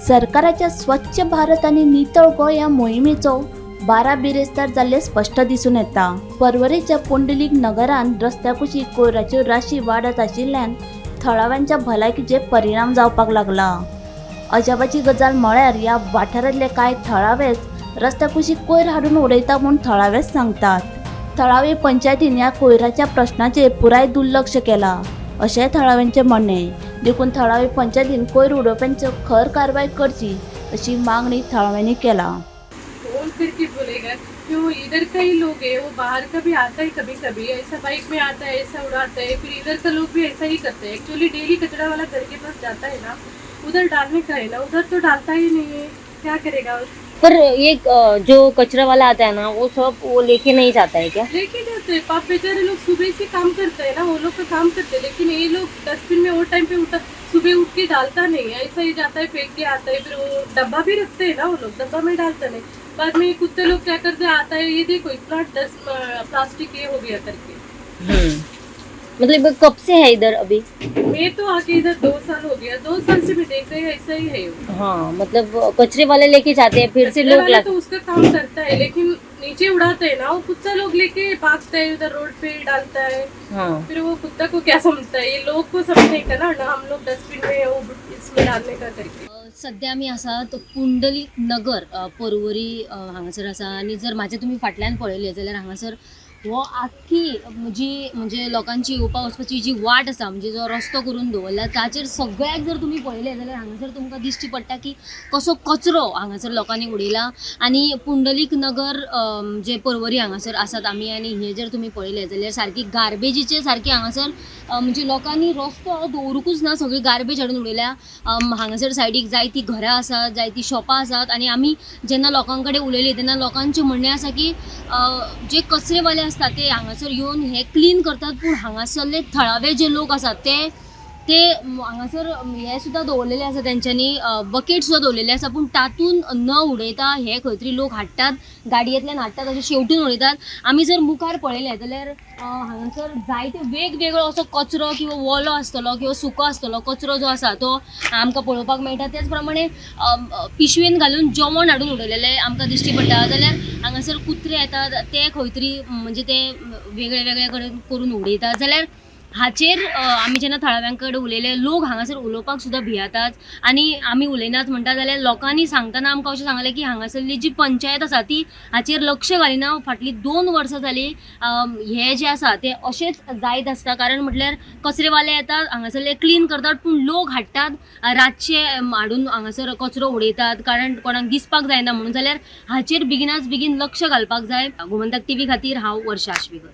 सरकाराच्या स्वच्छ भारत आणि नितळ गोंय या मोहिमेचो 12 बिरेस्तार जाल्ले स्पष्ट दिसून येता। परवरीच्या पुंडलीक नगरात रस्त्याकुशी कोयराच्यो राशी वाडत आशिल्ल्यान थळाव्यांच्या भलायकीचे परिणाम जावपाक लागला। अजापाची गजाल म्हळ्यार या वाठारांतले कांय थळावेच रस्त्याकुशी कोयर हाडून उडयता म्हूण थळावेच सांगतात। थळावे पंचायतीन या कोयराच्या प्रश्नाचेर पुराय दुर्लक्ष केला अशें थळाव्यांचे म्हणणे। देखून थळावे पंचायतीन कोयर उडोवप्यांचो खर कारवाई करची अशी मागणी थळाव्यांनी केला। फोन करके बोलेगा क्यों इधर का ही लोग है, वो बाहर का भी आता है कभी कभी, ऐसा बाइक में आता है, ऐसा उड़ाता है, फिर इधर का लोग भी ऐसा ही करते हैं। एक्चुअली डेली कचरा वाला घर के पास जाता है ना, उधर डालने का है ना, उधर तो डालता ही नहीं है, क्या करेगा। पर ये जो कचरा वाला आता है ना वो सब वो लेके नहीं जाता है क्या? लेके जाते हैं, पाप बेचारे लोग सुबह से काम करते हैं ना, वो लोग का काम करते हैं, लेकिन ये लोग डस्टबिन में वो टाइम पे उठा सुबह उठ के डालता नहीं है, ऐसा ही जाता है फेंक के आता है। फिर वो डब्बा भी रखते हैं ना, वो लोग डब्बा में डालता नहीं। बाद में कुत्ते लोग क्या करते हैं, आता है ये देखो इतना प्लास्टिक ये हो गया करके। मतलब कब से है इधर अभी? मैं तो आके इधर 2 साल हो गया, 2 साल से मैं देख रही हूँ ऐसा ही है वो। हाँ मतलब कचरे वाले लेके जाते हैं फिर से कचरे लोग वाला लाते तो उसका काम करता है, लेकिन नीचे उड़ाते हैं ना, वो कुत्ता लोग लेके भागता है, उधर रोड पे डालता है। हाँ फिर वो कुत्ता को क्या समझता है, ये लोग को समझने का ना हम लोग डस्टबिन में वो इसमें डालने का करके। सध्या आमी आसा तो पुंडलीक नगर परवरी हांगासर आसा आनी जर म्हाजे तुमी फाटल्यान पळयलें जाल्यार हांगासर हो आख्खी जी म्हणजे लोकांची येवपा वचपाची जी वाट आसा म्हणजे जो रस्तो करून दवरला ताचेर सगळ्याक जर तुमी पळयलें जाल्यार हांगासर तुमकां दिश्टी पडटा की कसो कचरो हांगासर लोकांनी उडयला। आनी पुंडलीक नगर जे परवरी हांगासर आसात आमी आनी हे जर तुमी पळयलें जाल्यार सारकी गार्बेजीचे सारकी हांगासर म्हणजे लोकांनी रस्तो दवरुकूच ना, सगळी गार्बेज हाडून उडयल्या। हांगासर सायडीक जायती घरां आसात, जायती शॉपां आसात आनी आमी जेन्ना लोकां कडेन उलयली तेन्ना लोकांचें म्हणणें आसा की जे कचरेवाले आसतात ते हांगासर येवन हे क्लीन करतात, पूण हांगासरले थळावे जे लोक आसात ते हांगासर हे सुद्दां दवरलेले आसा, तेंच्यांनी बकेट सुद्दां दवरलेले आसा, पूण तातून न उडयता हे खंय तरी लोक हाडटात, गाडयेंतल्यान हाडटात अशें शेवटून उडयतात। आमी जर मुखार पळयलें जाल्यार हांगासर जायते वेगवेगळो असो कचरो किंवा वोलो आसतलो किंवा सुको आसतलो कचरो जो आसा तो आमकां पळोवपाक मेळटा। त्याच प्रमाणे पिशवेन घालून जेवण हाडून उडयलेलें आमकां दिश्टी पडटा। जाल्यार हांगासर कुत्रे येतात ते खंय तरी म्हणजे ते वेगळे वेगळे करून उडयतात। जाल्यार हाचेर आमी जेन्ना थळाव्यां कडेन उलयले लोक हांगासर उलोवपाक सुद्दां भियेतात आनी आमी उलयनात म्हणटा जाल्यार लोकांनी सांगतना आमकां अशें सांगलें की हांगासरली जी पंचायत आसा ती हाचेर लक्ष घालिना। फाटली 2 वर्सां जालीं हे जे आसा ते अशेंच जायत आसता, कारण म्हटल्यार कचरेवाले येतात हांगासरले क्लीन करतात पूण लोक हाडटात रातचे हाडून हांगासर कचरो उडयतात, कारण कोणाक दिसपाक जायना म्हणून। जाल्यार हाचेर बेगीनाच बेगीन लक्ष घालपाक जाय। गोमंतक टीव्ही खातीर हांव वर्षा आश्वेकर।